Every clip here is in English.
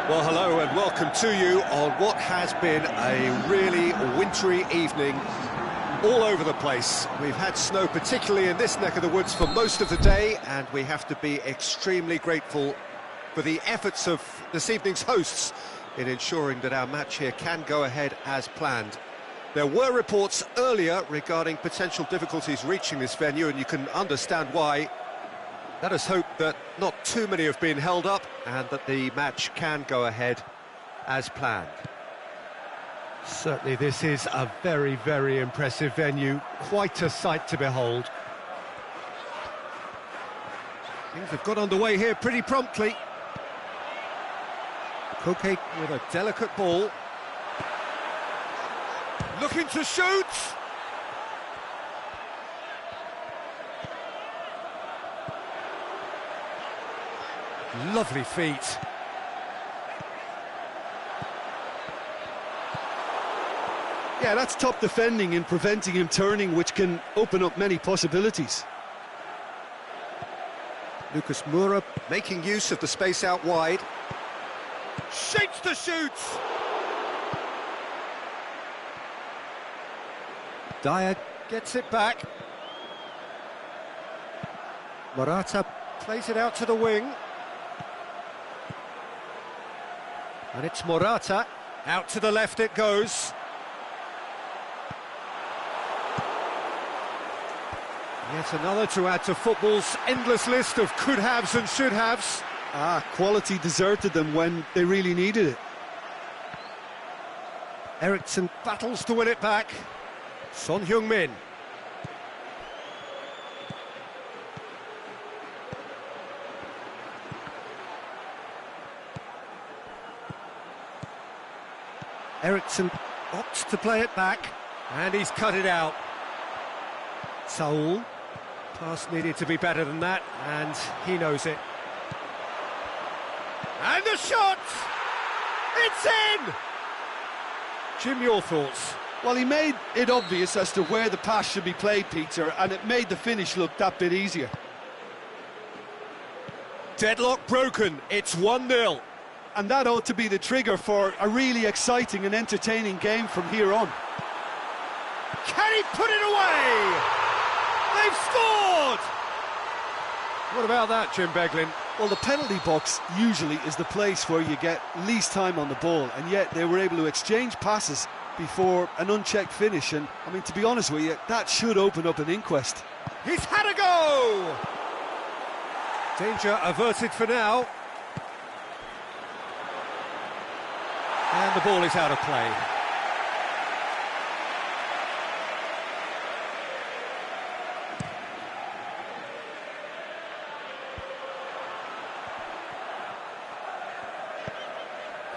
Well, hello and welcome to you on what has been a really wintry evening all over the place. We've had snow, particularly in this neck of the woods, for most of the day, and we have to be extremely grateful for the efforts of this evening's hosts in ensuring that our match here can go ahead as planned. There were reports earlier regarding potential difficulties reaching this venue, and you can understand why. Let us hope that not too many have been held up and that the match can go ahead as planned. Certainly this is a very, very impressive venue. Quite a sight to behold. Things have got underway here pretty promptly. Koke with a delicate ball. Looking to shoot! Lovely feet. Yeah, that's top defending and preventing him turning, which can open up many possibilities. Lucas Moura making use of the space out wide. Shapes to shoot! Dyer gets it back. Morata plays it out to the wing. And it's Morata. Out to the left it goes. Yet another to add to football's endless list of could-haves and should-haves. Quality deserted them when they really needed it. Eriksson battles to win it back. Son Heung-min. Eriksson opts to play it back, and he's cut it out. Saul, pass needed to be better than that, and he knows it. And the shot! It's in! Jim, your thoughts? Well, he made it obvious as to where the pass should be played, Peter, and it made the finish look that bit easier. Deadlock broken, it's 1-0. And that ought to be the trigger for a really exciting and entertaining game from here on. Can he put it away? They've scored! What about that, Jim Beglin? Well, the penalty box usually is the place where you get least time on the ball, and yet they were able to exchange passes before an unchecked finish, and, I mean, to be honest with you, that should open up an inquest. He's had a go! Danger averted for now. And the ball is out of play.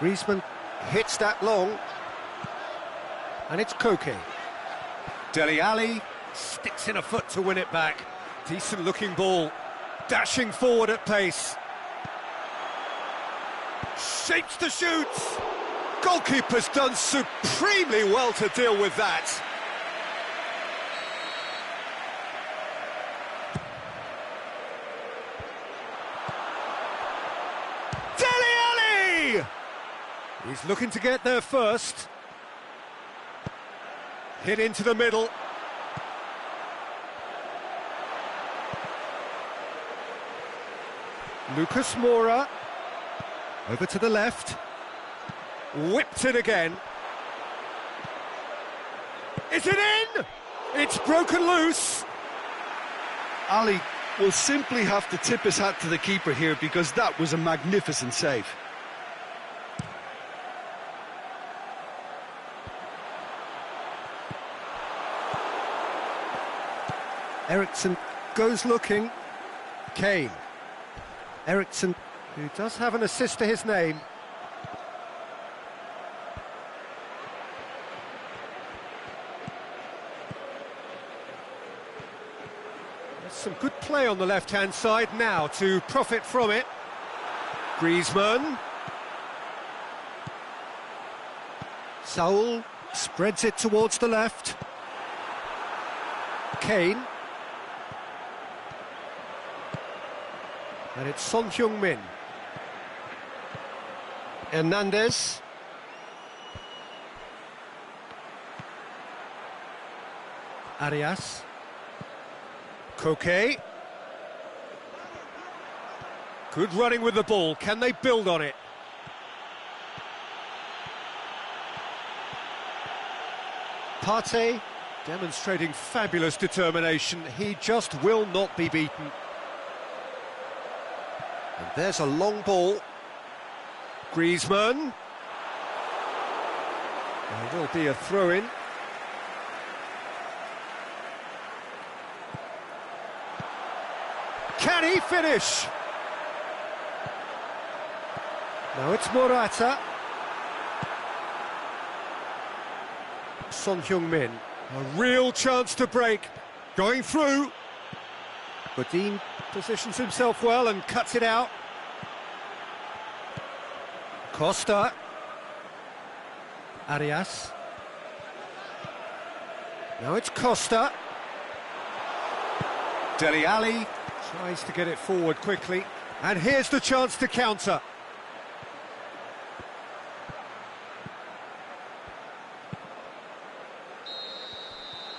Griezmann hits that long. And it's Koke. Dele Alli sticks in a foot to win it back. Decent looking ball. Dashing forward at pace. Shapes to shoot. Goalkeeper's done supremely well to deal with that. Dele Alli! He's looking to get there first. Hit into the middle. Lucas Moura. Over to the left. Whipped it again. Is it in? It's broken loose. Ali will simply have to tip his hat to the keeper here, because that was a magnificent save. Eriksson goes looking. Kane. Eriksson, who does have an assist to his name. There's some good play on the left-hand side now to profit from it. Griezmann. Saul spreads it towards the left. Kane. And it's Son Heung-min. Hernandez. Arias. Koke. Good running with the ball. Can they build on it? Partey. Demonstrating fabulous determination. He just will not be beaten. And there's a long ball. Griezmann. There will be a throw-in. Can he finish? Now it's Morata. Son Heung-min. A real chance to break. Going through. Godin. Positions himself well and cuts it out. Costa. Arias. Now it's Costa. Dele Alli tries to get it forward quickly. And here's the chance to counter.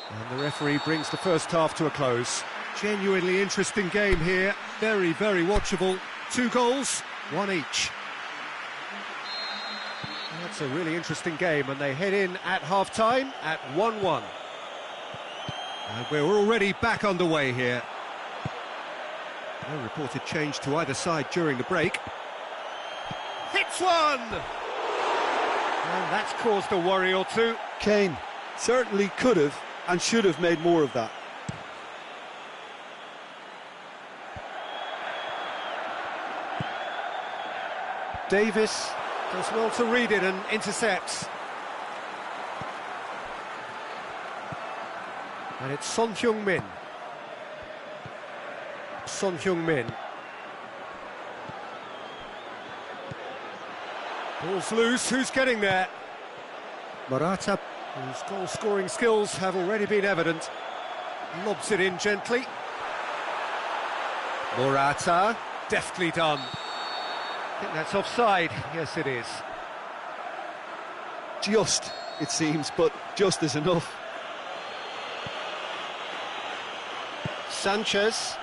And the referee brings the first half to a close. Genuinely interesting game here. Very, very watchable. 2 goals, 1 each. That's a really interesting game, and they head in at half-time at 1-1. And we're already back underway here. No reported change to either side during the break. Hits one! And that's caused a worry or two. Kane certainly could have and should have made more of that. Davis does well to read it and intercepts. And it's Son Heung-min. Son Heung-min. Ball's loose, who's getting there? Morata. Whose goal-scoring skills have already been evident. Lobs it in gently. Morata, deftly done. I think that's offside. Yes, it is. Just, it seems, but just is enough. Sanchez.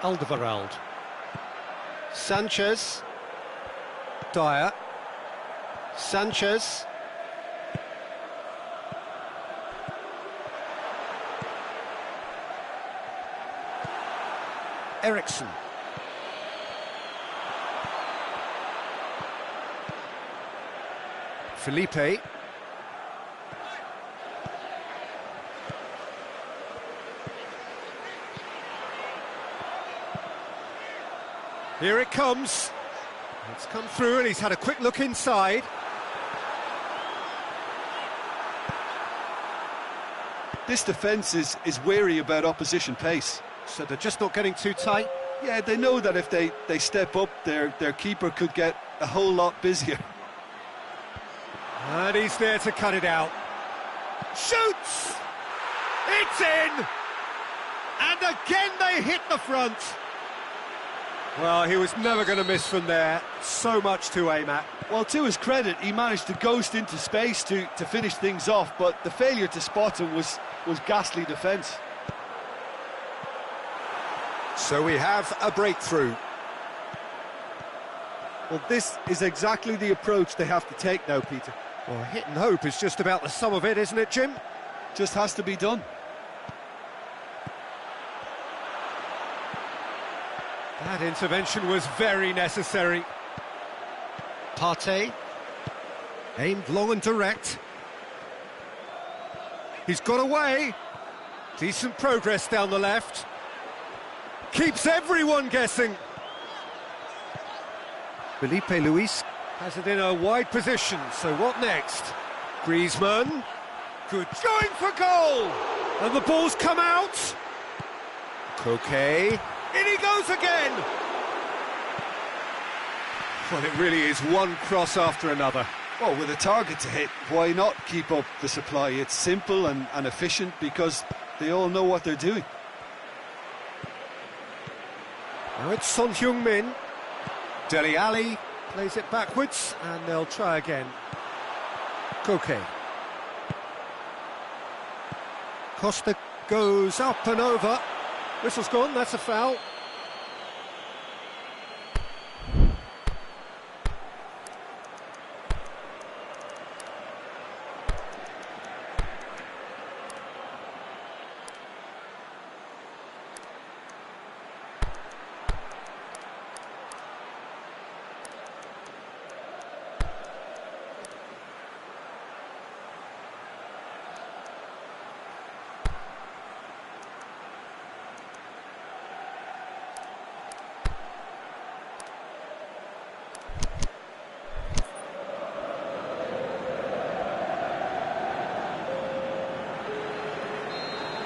Alderweireld. Sanchez. Dyer. Sanchez. Eriksson. Felipe. Here it comes. It's come through and he's had a quick look inside. This defence is wary about opposition pace. So they're just not getting too tight. Yeah, they know that if they step up, their keeper could get a whole lot busier. And he's there to cut it out. Shoots! It's in! And again they hit the front. Well, he was never going to miss from there. So much to aim at. Well, to his credit, he managed to ghost into space to finish things off, but the failure to spot him was ghastly defence. So we have a breakthrough. Well, this is exactly the approach they have to take now, Peter. Well, hit and hope is just about the sum of it, isn't it, Jim? Just has to be done. That intervention was very necessary. Partey. Aimed long and direct. He's got away. Decent progress down the left. Keeps everyone guessing. Felipe Luis. Has it in a wide position, so what next? Griezmann. Good, going for goal! And the ball's come out. Koke. In he goes again! Well, it really is one cross after another. Well, with a target to hit, why not keep up the supply? It's simple and efficient because they all know what they're doing. Now it's Son Heung-min. Dele Alli. Plays it backwards, and they'll try again. Koke. Costa goes up and over. Whistle's gone, that's a foul.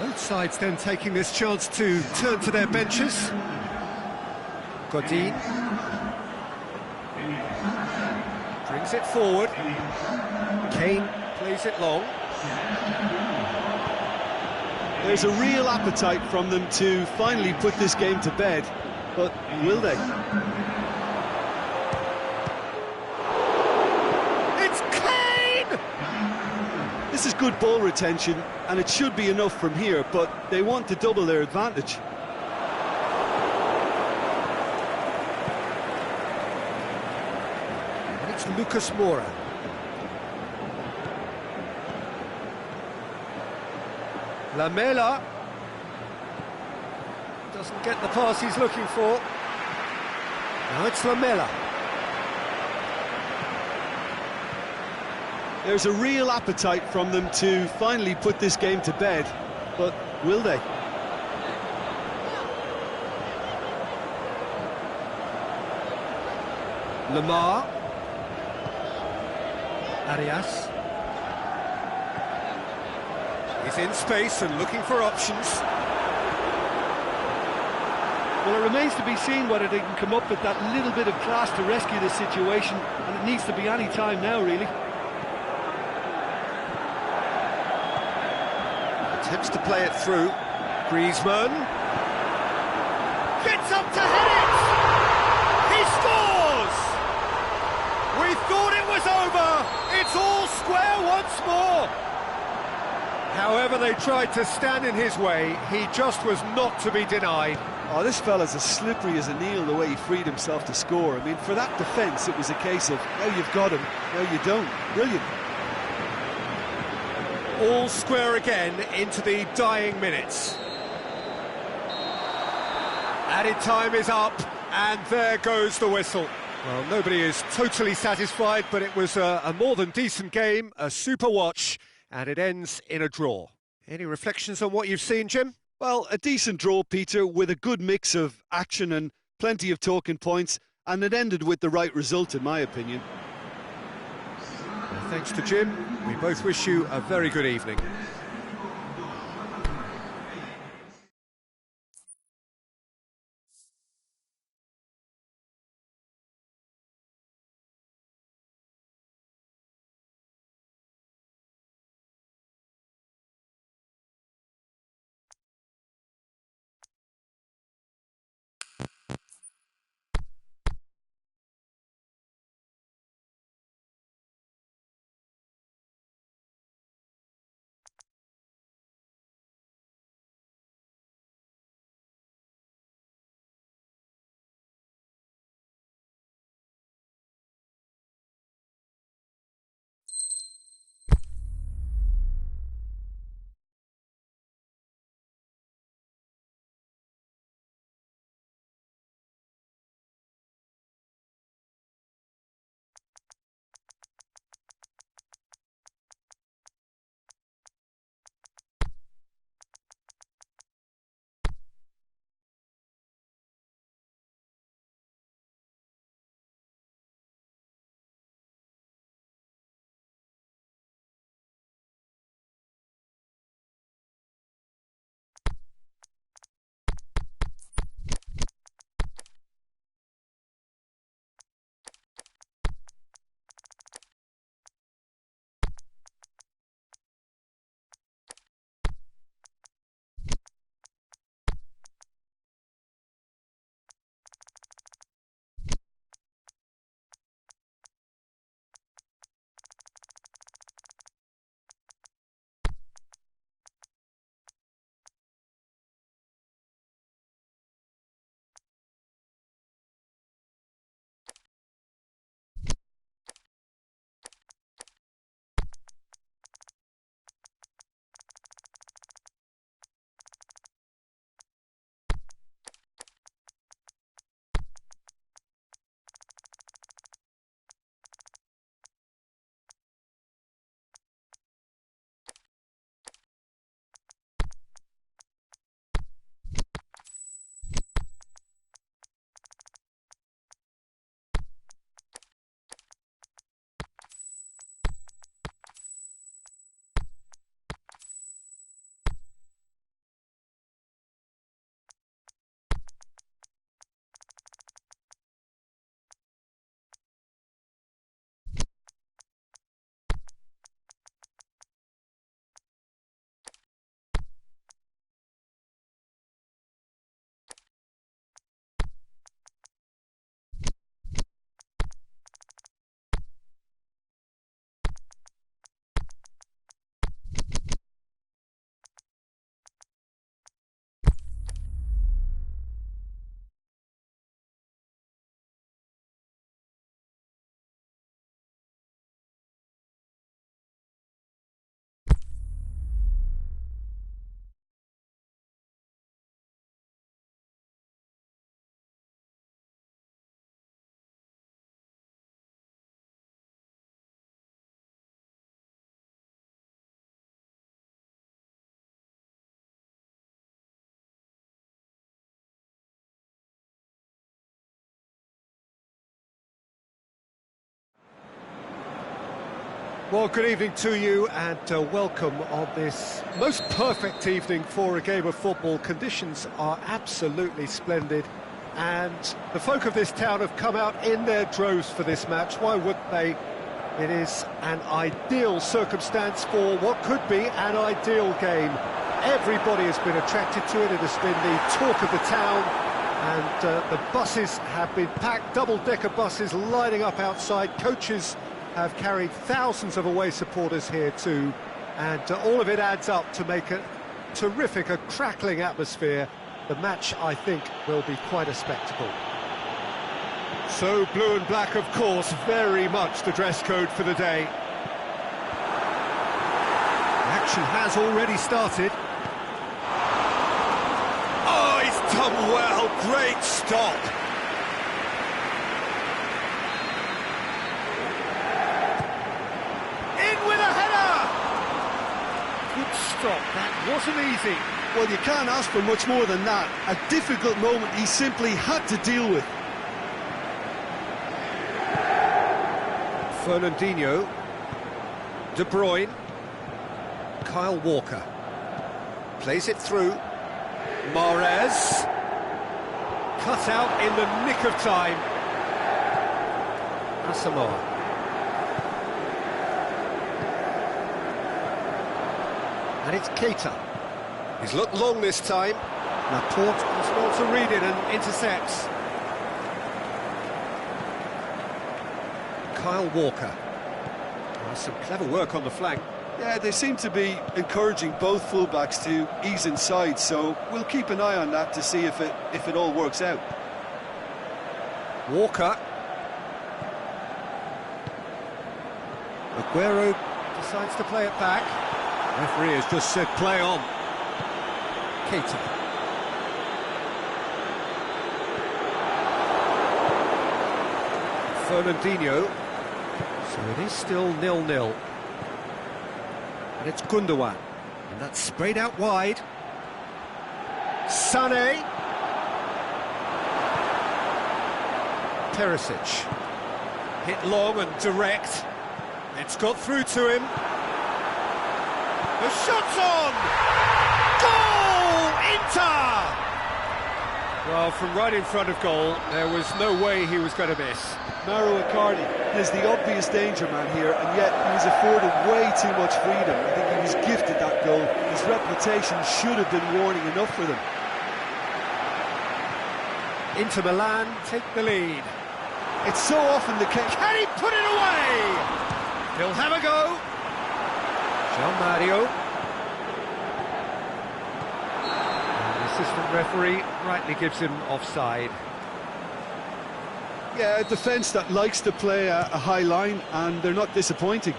Both sides then taking this chance to turn to their benches. Godin brings it forward. Kane plays it long. There's a real appetite from them to finally put this game to bed, but will they? It's Kane! This is good ball retention, and it should be enough from here, but they want to double their advantage. And it's Lucas Moura. Lamela doesn't get the pass he's looking for. Now it's Lamela. There's a real appetite from them to finally put this game to bed, but will they? Lamar. Arias. He's in space and looking for options. Well, it remains to be seen whether they can come up with that little bit of class to rescue this situation, and it needs to be any time now, really. Attempts to play it through. Griezmann. Gets up to hit it! He scores! We thought it was over! It's all square once more! However they tried to stand in his way, he just was not to be denied. Oh, this fella's as slippery as a Neil the way he freed himself to score. I mean, for that defence, it was a case of, now you've got him, now you don't. Brilliant. All square again into the dying minutes. Added time is up, and there goes the whistle. Well, nobody is totally satisfied, but it was a more than decent game, a super watch, and it ends in a draw. Any reflections on what you've seen, Jim? Well, a decent draw, Peter, with a good mix of action and plenty of talking points, and it ended with the right result, in my opinion. Well, thanks to Jim. We both wish you a very good evening. Well, good evening to you and welcome on this most perfect evening for a game of football. Conditions are absolutely splendid and the folk of this town have come out in their droves for this match. Why wouldn't they? It is an ideal circumstance for what could be an ideal game. Everybody has been attracted to it. It has been the talk of the town and the buses have been packed, double-decker buses lining up outside. Coaches have carried thousands of away supporters here too, and all of it adds up to make a terrific, a crackling atmosphere. The match, I think, will be quite a spectacle. So blue and black, of course, very much the dress code for the day. The action has already started. Oh, he's done well, great stop. Stop. That wasn't easy. Well, you can't ask for much more than that. A difficult moment he simply had to deal with. Fernandinho, De Bruyne, Kyle Walker plays it through. Mahrez, cut out in the nick of time. Asamoah. And it's Keita. He's looked long this time. Laporte is well to read it and intercepts. Kyle Walker. Oh, some clever work on the flank. Yeah, they seem to be encouraging both fullbacks to ease inside, so we'll keep an eye on that to see if it all works out. Walker. Aguero decides to play it back. Referee has just said play on. Keita. Fernandinho. So it is still 0-0. And it's Gundogan. And that's sprayed out wide. Sané. Perisic. Hit long and direct. It's got through to him. The shot's on! Goal! Inter! Well, from right in front of goal, there was no way he was going to miss. Mauro Icardi is the obvious danger man here, and yet he was afforded way too much freedom. I think he was gifted that goal. His reputation should have been warning enough for them. Inter Milan take the lead. It's so often the case. Can he put it away? He'll have a go. Mario. And the assistant referee rightly gives him offside. Yeah, a defence that likes to play a high line, and they're not disappointing.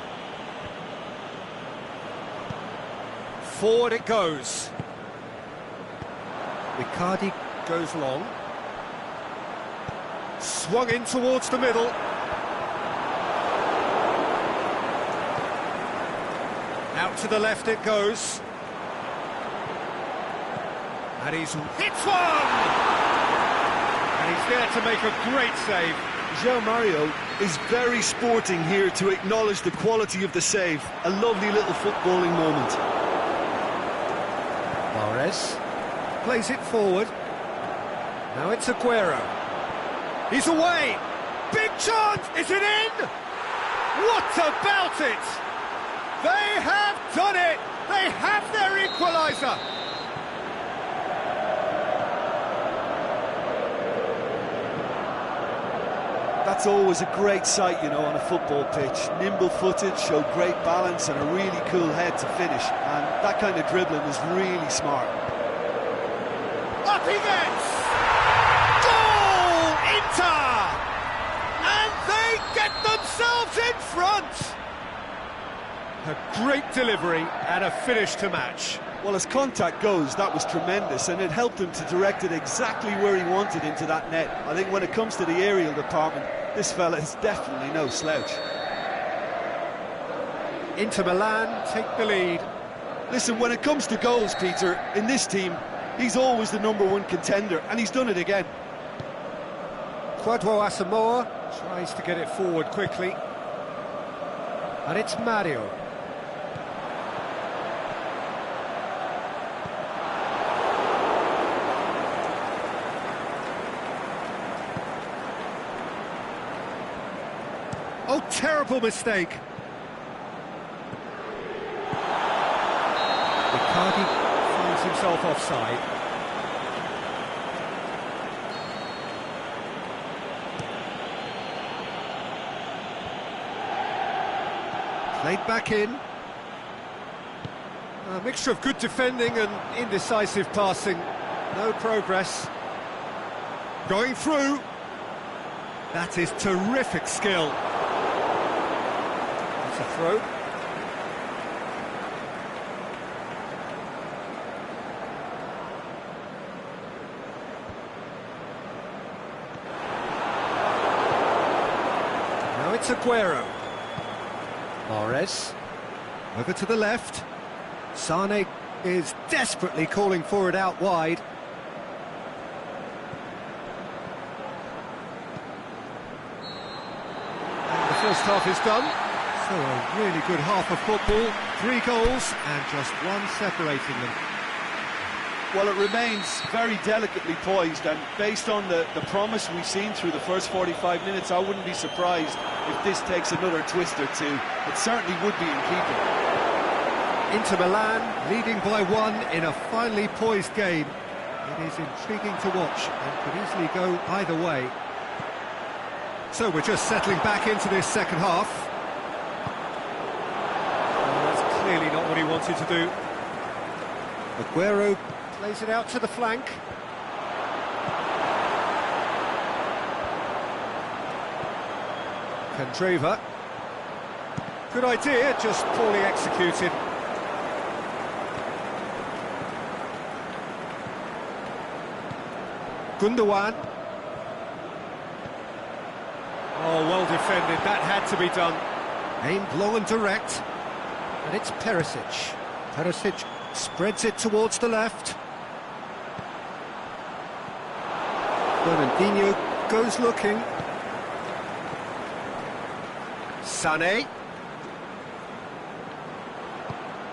Forward it goes. Icardi goes long. Swung in towards the middle. Out to the left it goes. And he's hits one! And he's there to make a great save. João Mario is very sporting here to acknowledge the quality of the save. A lovely little footballing moment. Mahrez plays it forward. Now it's Aguero. He's away! Big chance! Is it in? What about it? They have done it! They have their equaliser! That's always a great sight, you know, on a football pitch. Nimble-footed, showed great balance and a really cool head to finish. And that kind of dribbling is really smart. Up he gets! Goal! Inter! And they get themselves in front! A great delivery and a finish to match. Well, as contact goes, that was tremendous, and it helped him to direct it exactly where he wanted into that net. I think when it comes to the aerial department, this fella is definitely no slouch. Inter Milan take the lead. Listen, when it comes to goals, Peter, in this team, he's always the #1 contender, and he's done it again. Kwadwo Asamoah tries to get it forward quickly. And it's Mario. Oh, terrible mistake. Icardi finds himself offside. Played back in. A mixture of good defending and indecisive passing. No progress. Going through. That is terrific skill. It's a throw. Now it's Aguero. Mahrez, over to the left. Sane is desperately calling for it out wide. And the first half is done. So a really good half of football. 3 goals and just one separating them. Well, it remains very delicately poised, and based on the promise we've seen through the first 45 minutes, I wouldn't be surprised if this takes another twist or two. It certainly would be in keeping. Inter Milan leading by 1 in a finely poised game. It is intriguing to watch and could easily go either way. So we're just settling back into this second half. Oh, that's clearly not what he wanted to do. Aguero plays it out to the flank. Candreva. Good idea, just poorly executed. Gundogan. Oh, well defended, that had to be done. Aimed long and direct. And it's Perisic. Perisic spreads it towards the left. Fernandinho goes looking. Sané.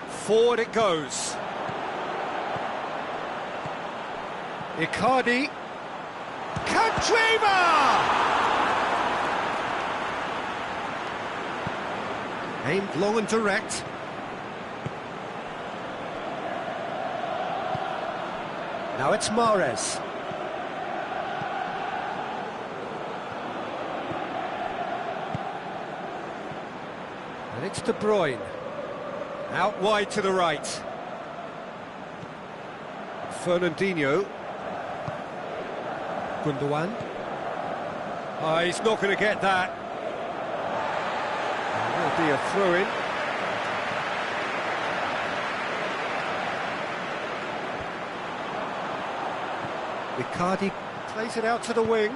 Forward it goes. Icardi. Candreva! Aimed long and direct. Now it's Mahrez. And it's De Bruyne. Out wide to the right. Fernandinho. Gundogan. Oh, he's not going to get that. There'll be a throw-in. Icardi plays it out to the wing.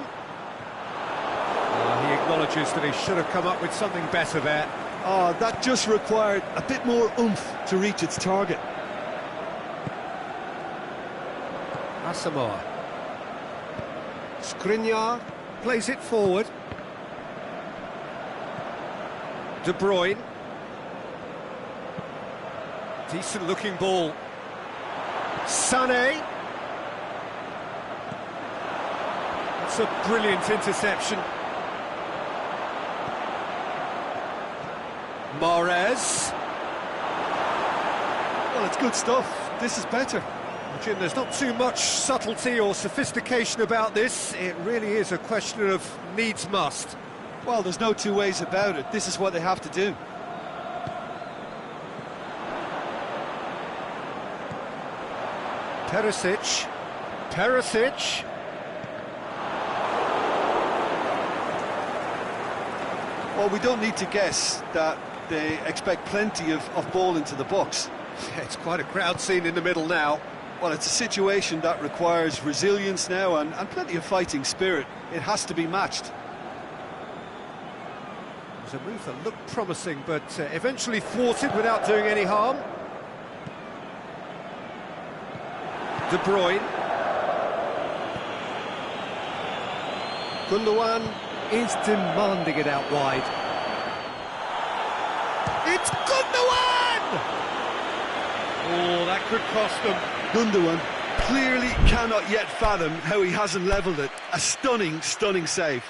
He acknowledges that he should have come up with something better there. Oh, that just required a bit more oomph to reach its target. Asamoah. Skriniar plays it forward. De Bruyne. Decent looking ball. Sané. That's a brilliant interception. Mahrez. Well, it's good stuff. This is better. Jim, there's not too much subtlety or sophistication about this. It really is a question of needs must. Well, there's no two ways about it. This is what they have to do. Perisic. Perisic. Well, we don't need to guess that they expect plenty of ball into the box. It's quite a crowd scene in the middle now. Well, it's a situation that requires resilience now and plenty of fighting spirit. It has to be matched. It was a move that looked promising, but eventually thwarted without doing any harm. De Bruyne. Gundogan is demanding it out wide. It's Gundogan! Oh, that could cost them. Gundogan clearly cannot yet fathom how he hasn't levelled it. A stunning, stunning save.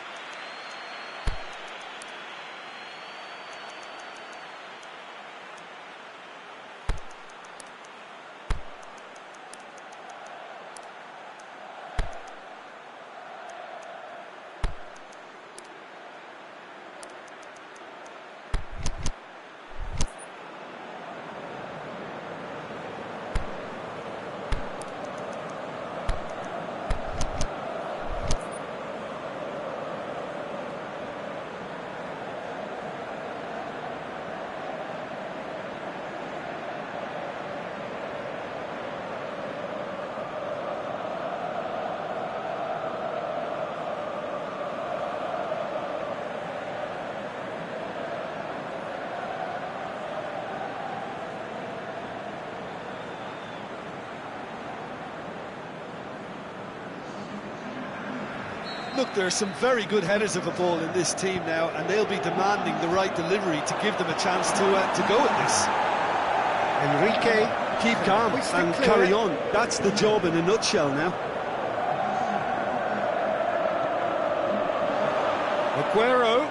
Look, there are some very good headers of a ball in this team now, and they'll be demanding the right delivery to give them a chance to go at this. Enrique, Keep calm and carry on. That's the job in a nutshell now. Aguero.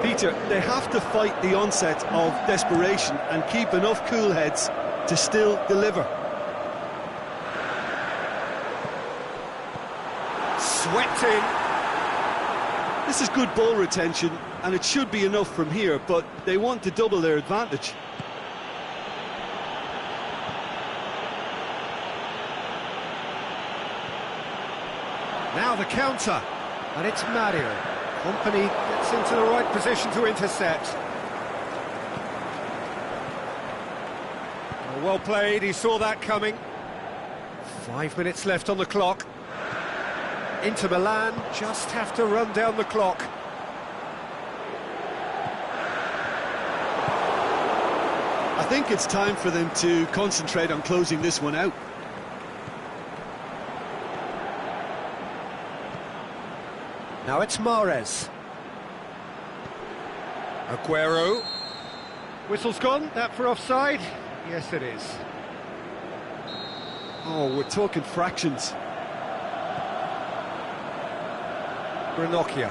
Peter, they have to fight the onset of desperation and keep enough cool heads to still deliver. Swept in. This is good ball retention, and it should be enough from here, but they want to double their advantage. Now the counter, and it's Mario. Company gets into the right position to intercept. Well played, he saw that coming. 5 minutes left on the clock. Inter Milan just have to run down the clock. I think it's time for them to concentrate on closing this one out. Now it's Mahrez. Aguero. Whistle's gone, that for offside? Yes, it is. Oh, we're talking fractions. Ranocchia.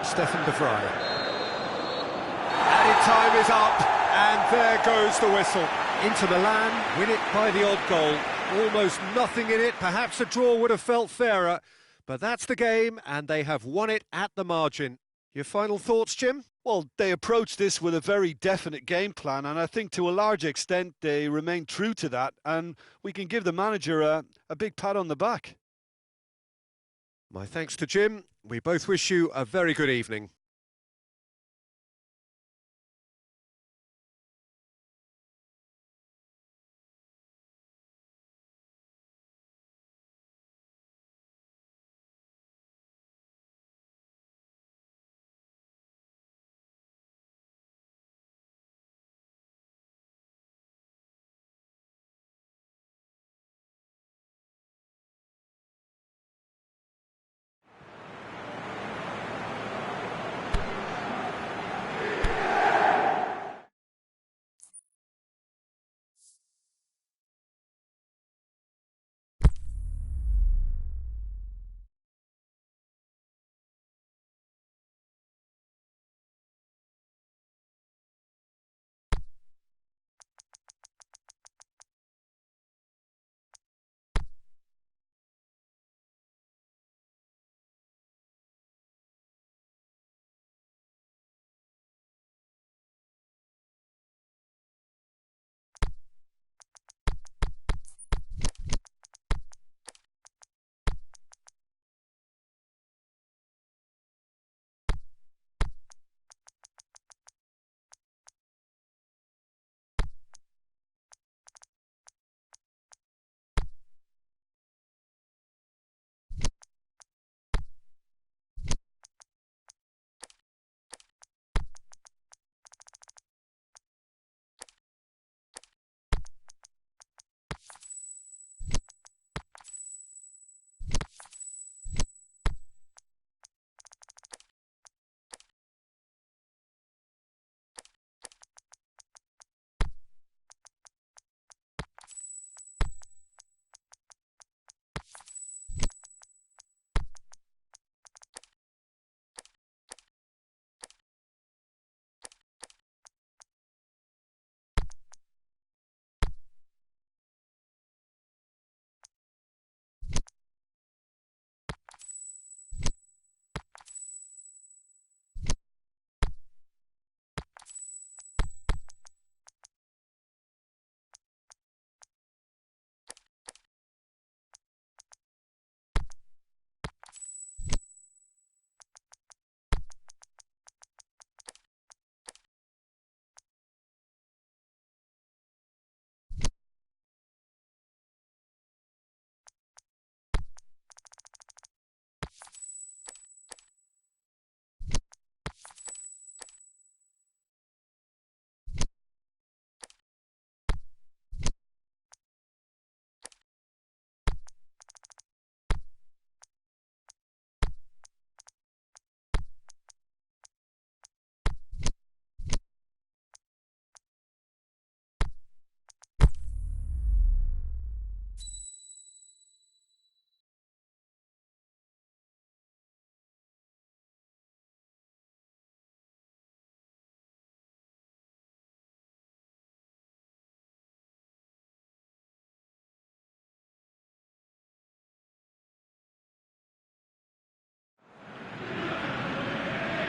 Stefan de Vrij. Added time is up, and there goes the whistle. Inter Milan win it by the odd goal. Almost nothing in it, perhaps a draw would have felt fairer, but that's the game, and they have won it at the margin. Your final thoughts, Jim? Well, they approached this with a very definite game plan, and I think to a large extent they remain true to that, and we can give the manager a big pat on the back. My thanks to Jim. We both wish you a very good evening.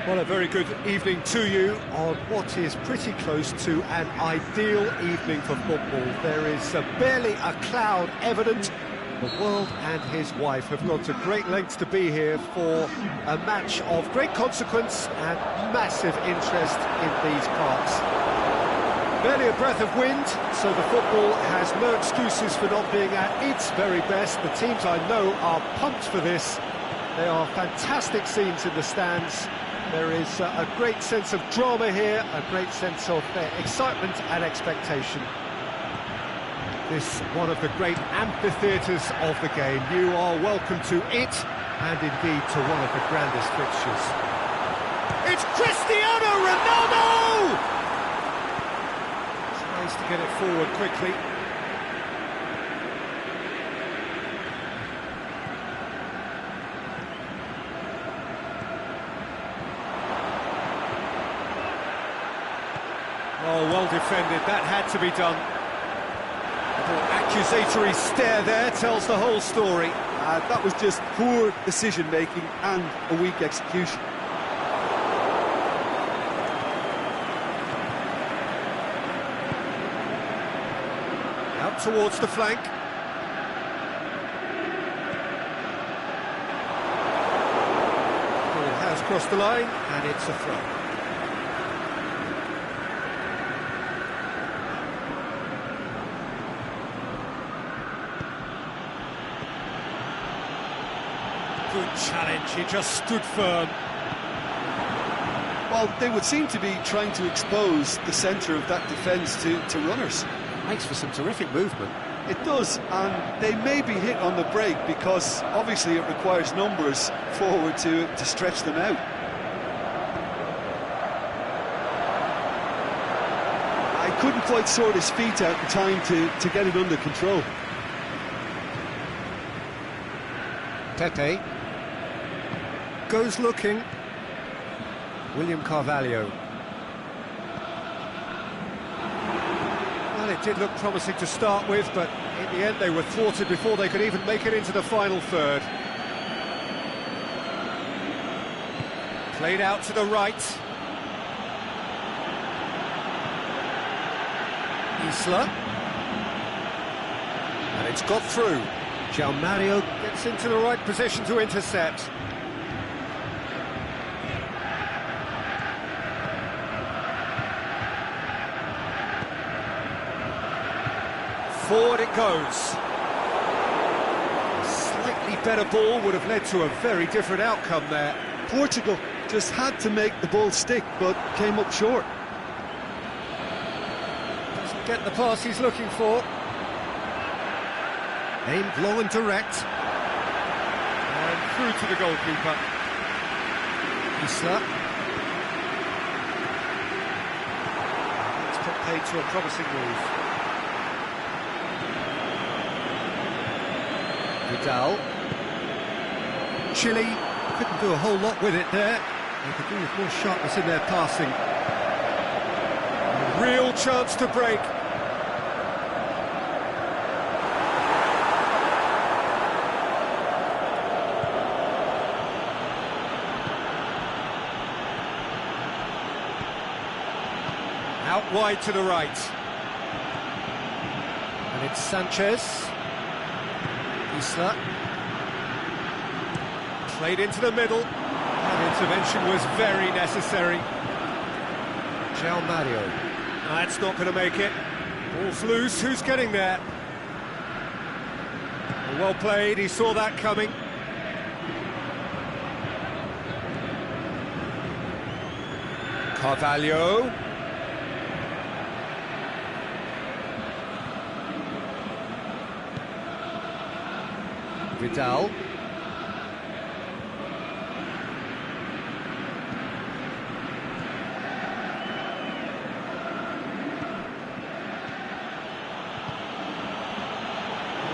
Well, a very good evening to you on what is pretty close to an ideal evening for football. There is barely a cloud evident. The world and his wife have gone to great lengths to be here for a match of great consequence and massive interest in these parts. Barely a breath of wind, so the football has no excuses for not being at its very best. The teams I know are pumped for this. They are fantastic scenes in the stands. There is a great sense of drama here, a great sense of excitement and expectation. This one of the great amphitheatres of the game. You are welcome to it, and indeed to one of the grandest fixtures. It's Cristiano Ronaldo! It's nice to get it forward quickly. Oh, well defended, that had to be done. Accusatory stare there tells the whole story. That was just poor decision-making and a weak execution. Out towards the flank. Ball has crossed the line, and it's a throw. Good challenge, he just stood firm. Well, they would seem to be trying to expose the centre of that defence to runners. Makes for some terrific movement. It does, and they may be hit on the break because obviously it requires numbers forward to stretch them out. I couldn't quite sort his feet out in time to get it under control. Pepe goes looking. William Carvalho. Well, it did look promising to start with, but in the end they were thwarted before they could even make it into the final third. Played out to the right. Isla. And it's got through. Mario gets into the right position to intercept. Forward it goes. A slightly better ball would have led to a very different outcome there. Portugal just had to make the ball stick, but came up short. Doesn't get the pass he's looking for. Aimed low and direct. And through to the goalkeeper. Isla. It's put paid to a promising move. Vidal. Chile couldn't do a whole lot with it there. They could do with more sharpness in their passing. A real chance to break. Out wide to the right. And it's Sanchez. Isla. Played into the middle. That intervention was very necessary. Mario. That's not going to make it. Ball's loose, who's getting there? Well played, he saw that coming. Carvalho. Vidal.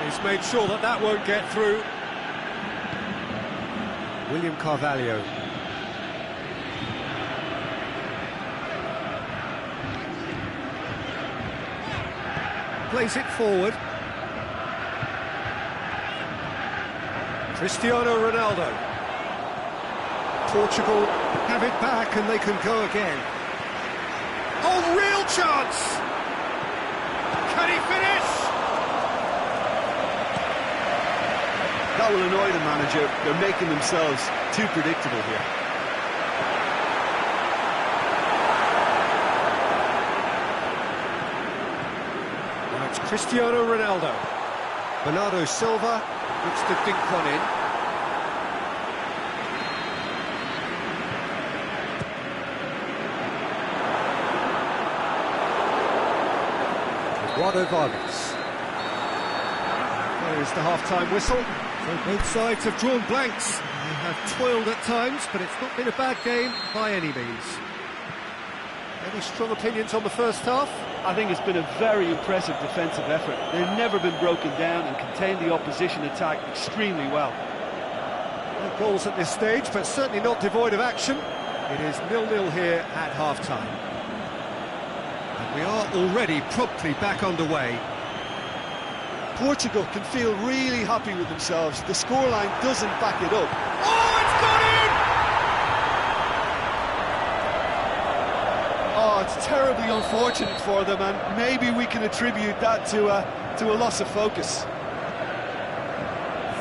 He's made sure that that won't get through. William Carvalho. Plays it forward. Cristiano Ronaldo. Portugal have it back and they can go again. Oh, real chance! Can he finish? That will annoy the manager. They're making themselves too predictable here. Now it's Cristiano Ronaldo. Bernardo Silva looks to dink one in. Eduardo Vargas. There is the half-time whistle. So both sides have drawn blanks. They have toiled at times, but it's not been a bad game by any means. Any strong opinions on the first half? I think it's been a very impressive defensive effort. They've never been broken down and contained the opposition attack extremely well. No goals at this stage, but certainly not devoid of action. It is 0-0 here at half-time. And we are already promptly back underway. Portugal can feel really happy with themselves. The scoreline doesn't back it up. Oh, it's gone in! Oh, it's terribly unfortunate for them, and maybe we can attribute that to a loss of focus.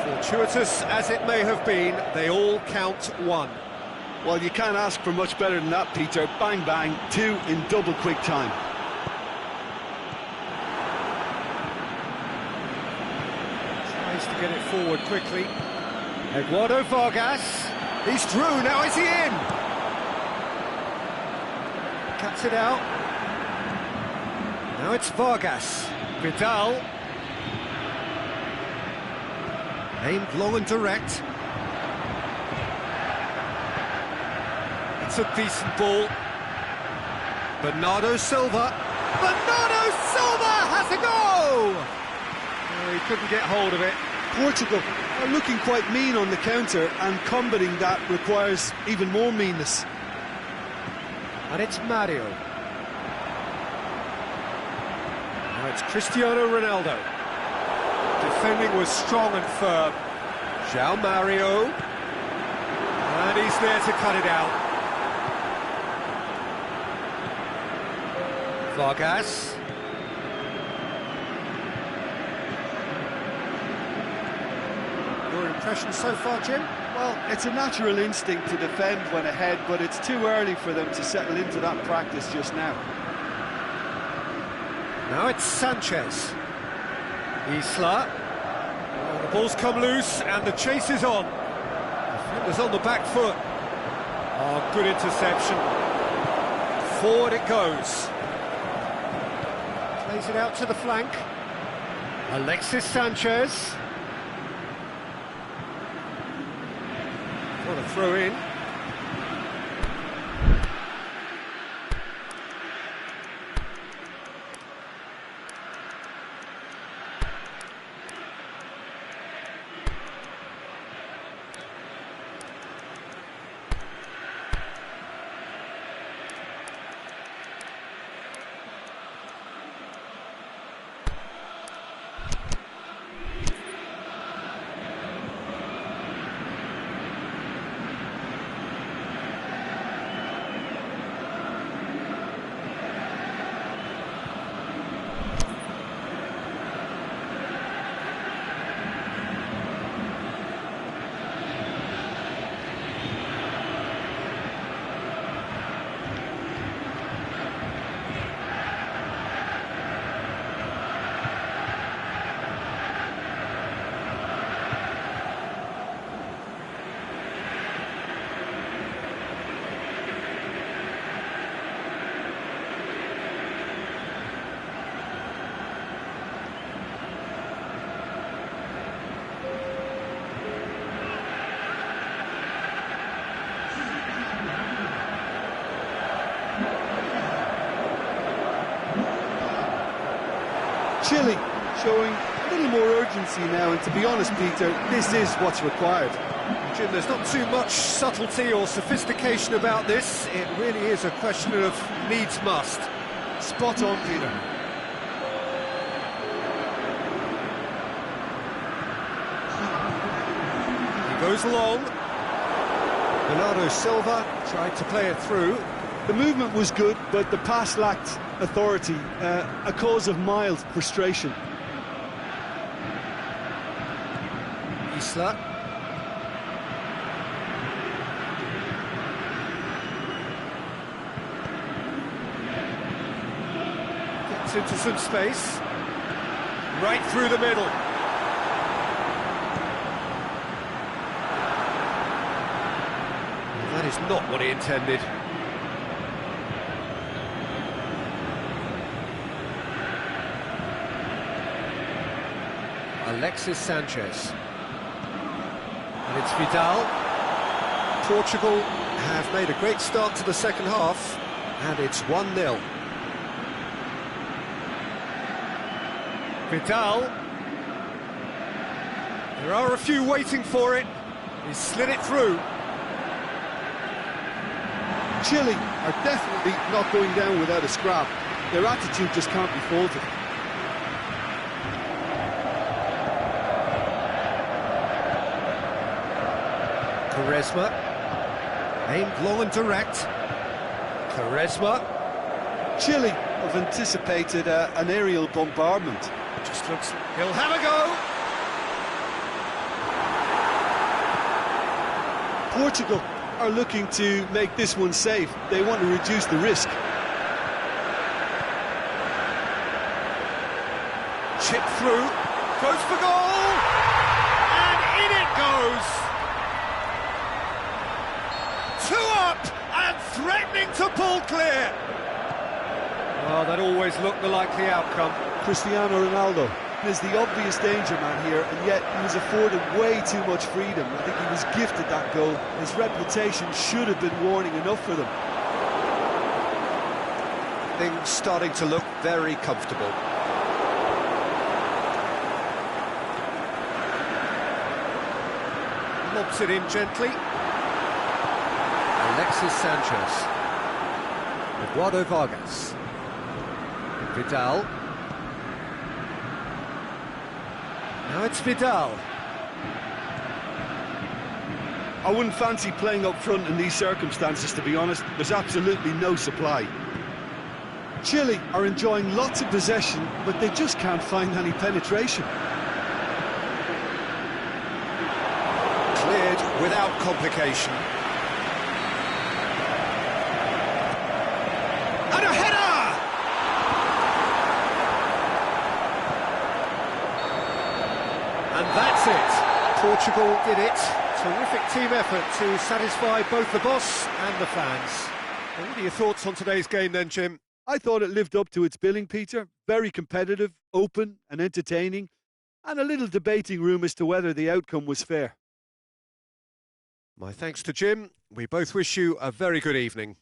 Fortuitous as it may have been, they all count one. Well, you can't ask for much better than that, Peter. Bang, bang, two in double quick time. Tries to get it forward quickly. Eduardo Vargas. He's through, now is he in? Cuts it out. Now it's Vargas. Vidal. Aimed low and direct. It's a decent ball. Bernardo Silva. Bernardo Silva has a go! Oh, he couldn't get hold of it. Portugal are looking quite mean on the counter, and combating that requires even more meanness. And it's Mario. Now it's Cristiano Ronaldo. Defending was strong and firm. João Mario. And he's there to cut it out. Vargas. Your impression so far, Jim? Well, it's a natural instinct to defend when ahead, but it's too early for them to settle into that practice just now. Now it's Sanchez. Isla. The ball's come loose and the chase is on. Defender's on the back foot. Oh, good interception. Forward it goes. Plays it out to the flank. Alexis Sanchez. What a throw in. Chile showing a little more urgency now, and to be honest, Peter, this is what's required. Jim, there's not too much subtlety or sophistication about this. It really is a question of needs must. Spot on, Peter. He goes long. Bernardo Silva tried to play it through. The movement was good, but the pass lacked authority, a cause of mild frustration. Isla. Gets into some space. Right through the middle. That is not what he intended. Alexis Sanchez. And it's Vidal. Portugal have made a great start to the second half, and it's 1-0. Vidal. There are a few waiting for it. He's slid it through. Chile are definitely not going down without a scrap. Their attitude just can't be faulted. Quaresma, aimed long and direct. Quaresma. Chile have anticipated an aerial bombardment. Just looks, he'll have a go. Portugal are looking to make this one safe. They want to reduce the risk. Chip through, goes for goal, and in it goes. 2 up and threatening to pull clear. Well, that always looked the likely outcome. Cristiano Ronaldo is the obvious danger man here, and yet he was afforded way too much freedom. I think he was gifted that goal. His reputation should have been warning enough for them. Things starting to look very comfortable. Lobs it in gently. Alexis Sanchez. Eduardo Vargas. Vidal. Now it's Vidal. I wouldn't fancy playing up front in these circumstances, to be honest. There's absolutely no supply. Chile are enjoying lots of possession, but they just can't find any penetration. Cleared without complication. And a header! And that's it. Portugal did it. Terrific team effort to satisfy both the boss and the fans. Well, what are your thoughts on today's game then, Jim? I thought it lived up to its billing, Peter. Very competitive, open and entertaining, and a little debating room as to whether the outcome was fair. My thanks to Jim. We both wish you a very good evening.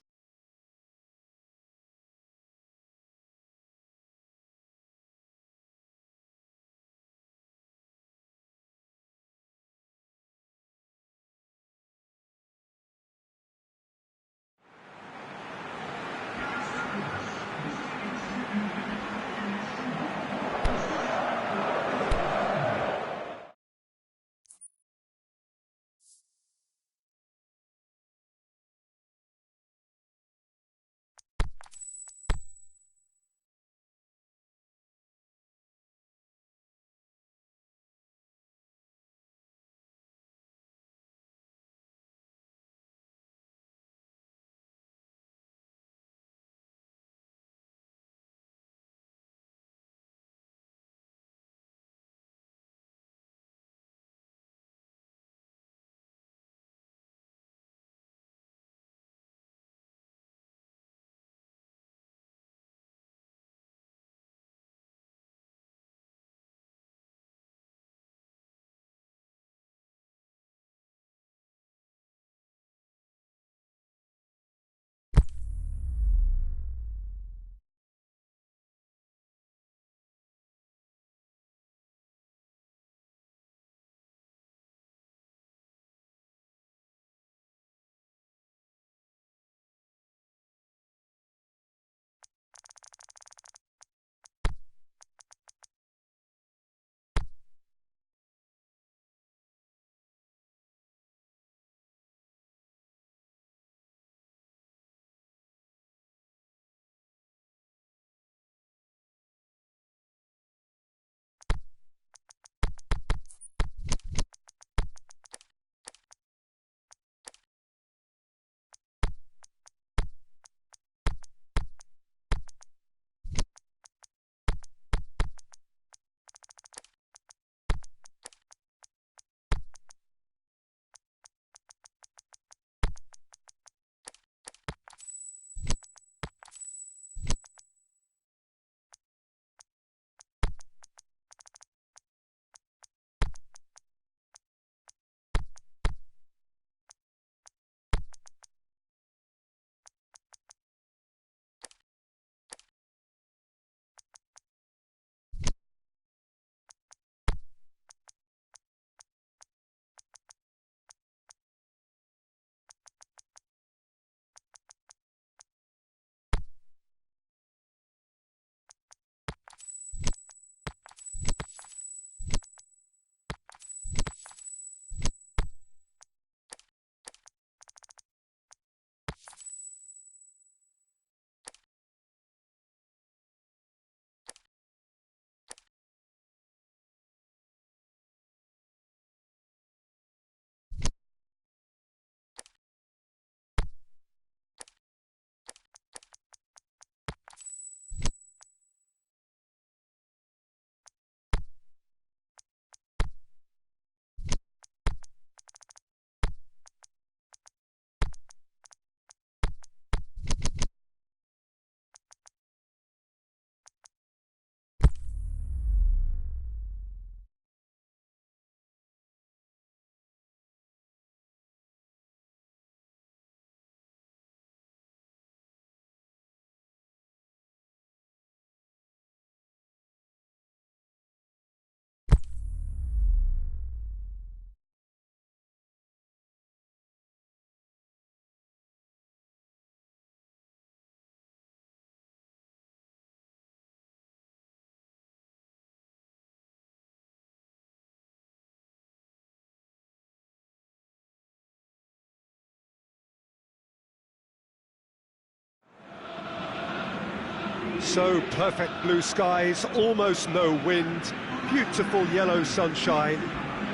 So perfect blue skies, almost no wind, beautiful yellow sunshine.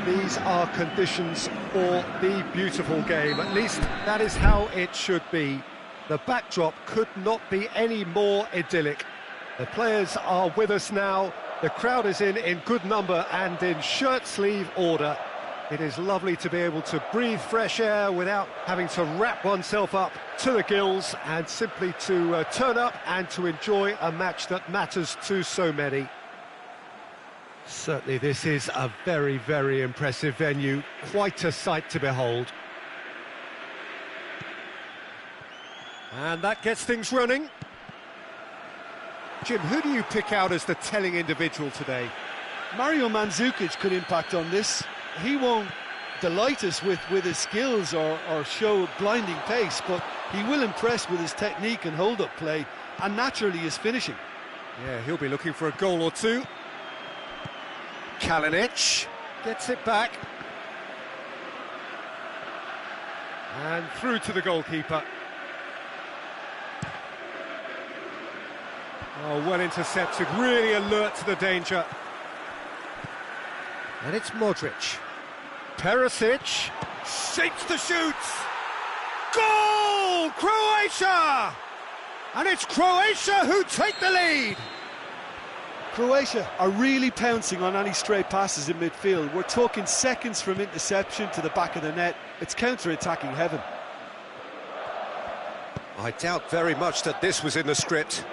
These are conditions for the beautiful game. At least that is how it should be. The backdrop could not be any more idyllic. The players are with us now. The crowd is in good number and in shirt-sleeve order. It is lovely to be able to breathe fresh air without having to wrap oneself up to the gills and simply to turn up and to enjoy a match that matters to so many. Certainly this is a very, very impressive venue. Quite a sight to behold. And that gets things running. Jim, who do you pick out as the telling individual today? Mario Mandzukic could impact on this. He won't delight us with his skills or show blinding pace, but he will impress with his technique and hold-up play, and naturally his finishing. Yeah, he'll be looking for a goal or two. Kalinic gets it back. And through to the goalkeeper. Oh, well intercepted, really alert to the danger. And it's Modric. Perisic shapes the shoot. Goal! Croatia! And it's Croatia who take the lead. Croatia are really pouncing on any stray passes in midfield. We're talking seconds from interception to the back of the net. It's counter-attacking heaven. I doubt very much that this was in the script.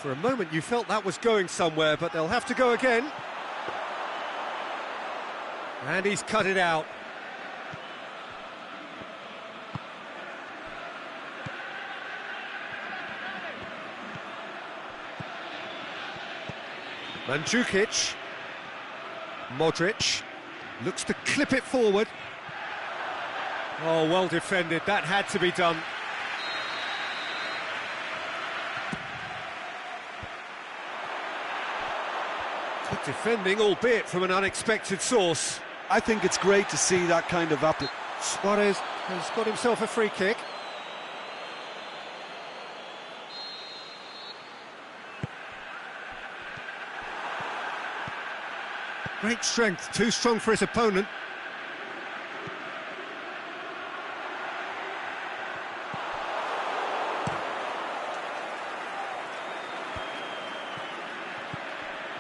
For a moment you felt that was going somewhere, but they'll have to go again. And he's cut it out. Mandzukic. Modric looks to clip it forward. Oh, well defended, that had to be done. Good defending, albeit from an unexpected source. I think it's great to see that kind of appetite. Suarez has got himself a free kick. Great strength, too strong for his opponent.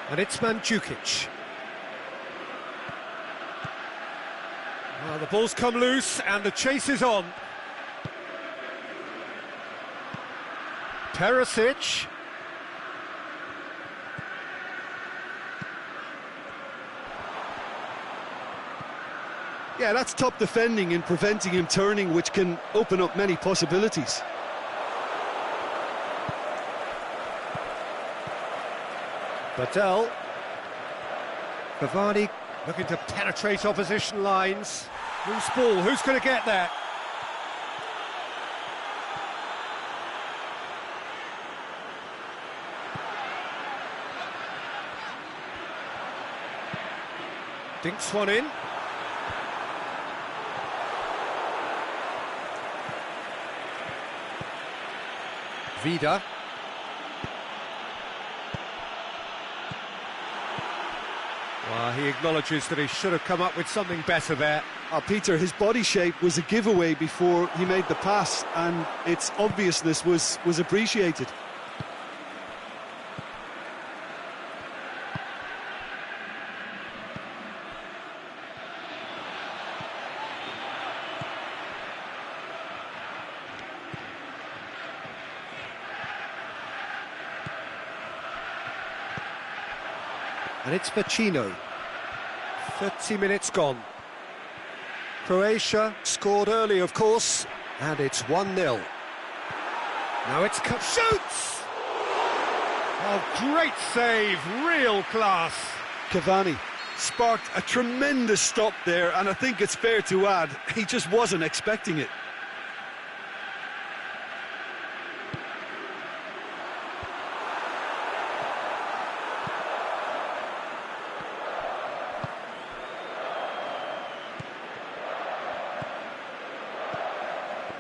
And it's Mandzukic. Well, the ball's come loose and the chase is on. Perisic. Yeah, that's top defending and preventing him turning, which can open up many possibilities. Badel. Cavani looking to penetrate opposition lines. Loose ball, who's going to get that? Dinks one in. Vida. Well, he acknowledges that he should have come up with something better there. Peter, his body shape was a giveaway before he made the pass, and its obviousness was appreciated. And it's Vecino. 30 minutes gone. Croatia scored early, of course, and it's 1-0. Now it's cut. Shoots! Oh, great save, real class. Cavani sparked a tremendous stop there, and I think it's fair to add, he just wasn't expecting it.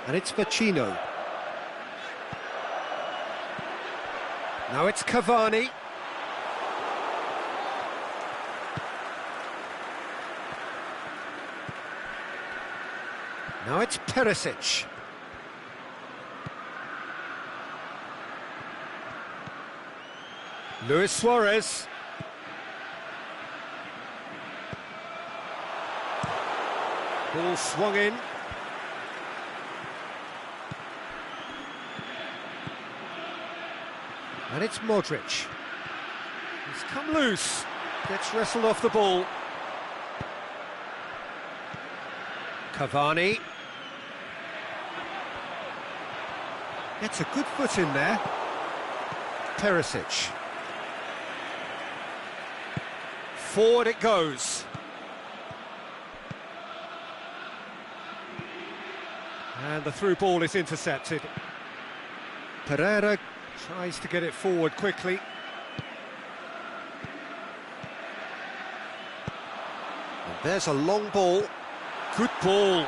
And it's Vecino. Now it's Cavani. Now it's Perisic. Luis Suarez. Ball swung in. And it's Modric. He's come loose. Gets wrestled off the ball. Cavani. Gets a good foot in there. Perisic. Forward it goes. And the through ball is intercepted. Pereira tries to get it forward quickly. And there's a long ball. Good ball.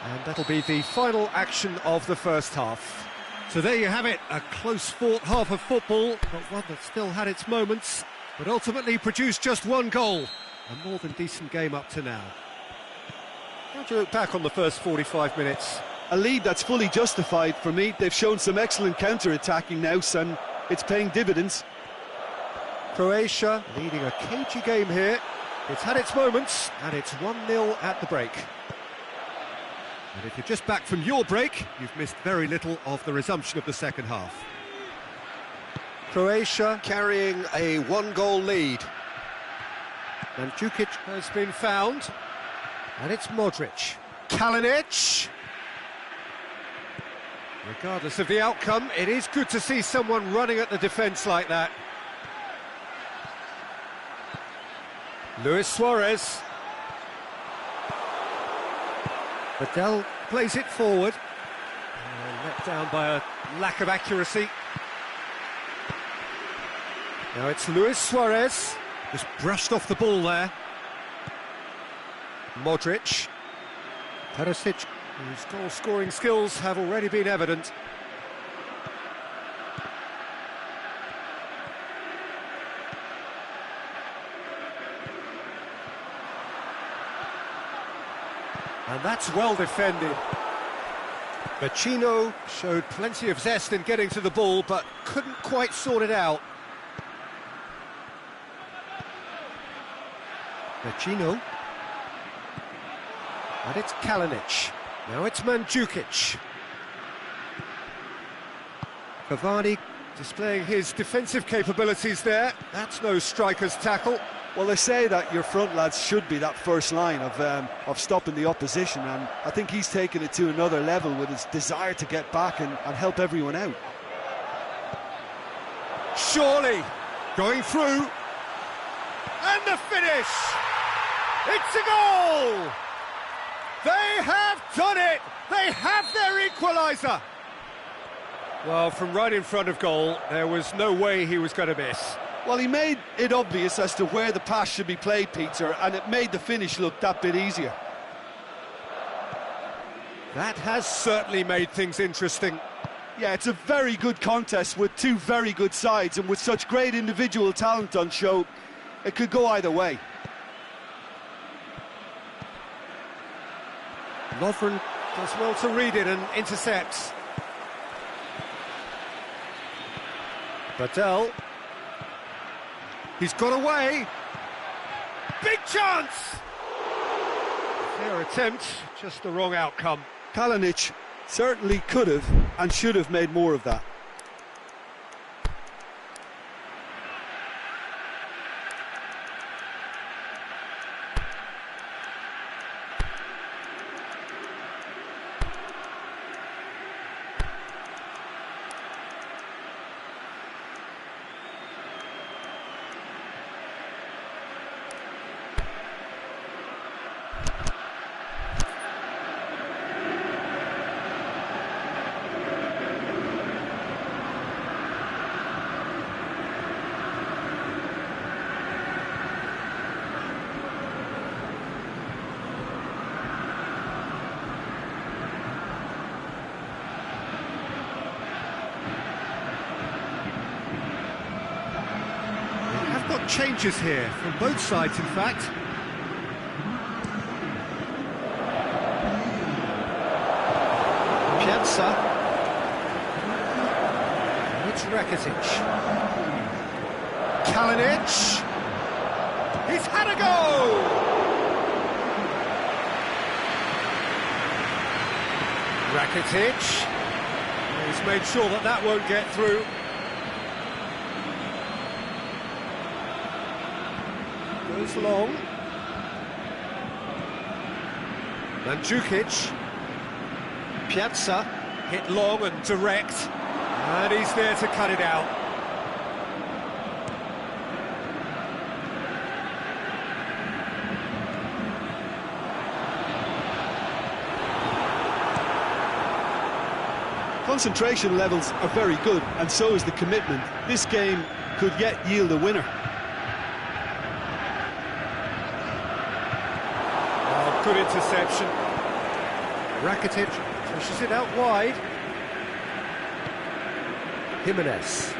And that'll be the final action of the first half. So there you have it, a close fought half of football, but one that still had its moments, but ultimately produced just one goal. A more than decent game up to now. How do you look back on the first 45 minutes? A lead that's fully justified for me. They've shown some excellent counter-attacking now, and it's paying dividends. Croatia leading a cagey game here. It's had its moments, and it's 1-0 at the break. And if you're just back from your break, you've missed very little of the resumption of the second half. Croatia carrying a one-goal lead. Mandzukic has been found, and it's Modric. Kalinic. Regardless of the outcome, it is good to see someone running at the defence like that. Luis Suarez. Badel plays it forward. Let down by a lack of accuracy. Now it's Luis Suarez. Just brushed off the ball there. Modric. Perisic, whose goal-scoring skills have already been evident. And that's well defended. Vecino showed plenty of zest in getting to the ball, but couldn't quite sort it out. Vecino. And it's Kalinic. Now it's Mandzukic. Cavani displaying his defensive capabilities there. That's no striker's tackle. Well, they say that your front lads should be that first line of stopping the opposition, and I think he's taken it to another level with his desire to get back and help everyone out. Surely going through. And the finish! It's a goal! They have done it! They have their equaliser! Well, from right in front of goal, there was no way he was going to miss. Well, he made it obvious as to where the pass should be played, Peter, and it made the finish look that bit easier. That has certainly made things interesting. Yeah, it's a very good contest with two very good sides, and with such great individual talent on show, it could go either way. Lovren does well to read it and intercepts. Badel. He's got away. Big chance! Fair attempt, just the wrong outcome. Kalinic certainly could have and should have made more of that. changes here, from both sides in fact. Piazza. It's Rakitic. Kalinic. He's had a go! Rakitic. He's made sure that that won't get through. Goes long. Mandzukic. Piazza. Hit long and direct. And he's there to cut it out. Concentration levels are very good, and so is the commitment. This game could yet yield a winner. Oh, good interception. Rakitic pushes it out wide. Jimenez.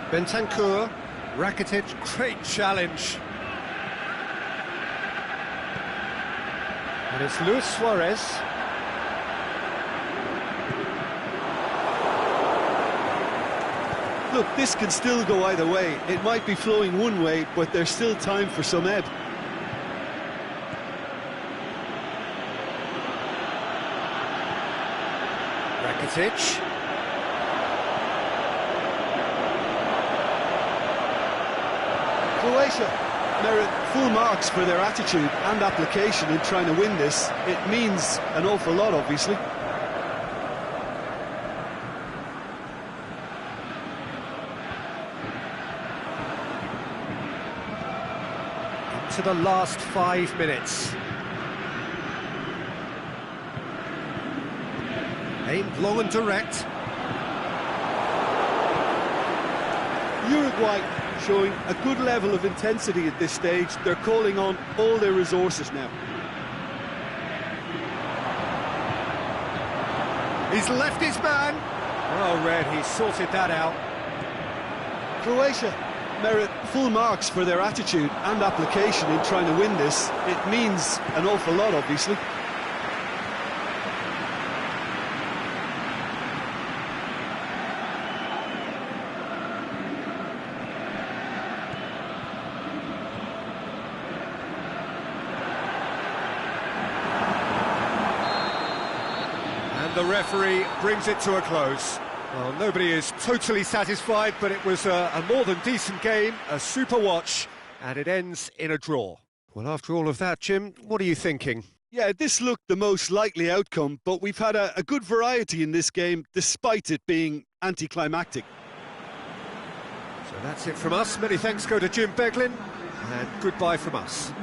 Bentancur. Rakitic. Great challenge. And it's Luis Suarez. Look, this can still go either way. It might be flowing one way, but there's still time for some ebb. Rakitic. Croatia merit full marks for their attitude and application in trying to win this. It means an awful lot, obviously. To the last 5 minutes. Aimed long and direct. Uruguay showing a good level of intensity at this stage. They're calling on all their resources now. He's left his man. Well read, he sorted that out. Croatia merit full marks for their attitude and application in trying to win this. It means an awful lot, obviously. The referee brings it to a close. Well, nobody is totally satisfied, but it was a more than decent game, a super watch, and it ends in a draw. Well, after all of that, Jim, what are you thinking? Yeah, this looked the most likely outcome, but we've had a good variety in this game, despite it being anticlimactic. So that's it from us. Many thanks go to Jim Beglin, and goodbye from us.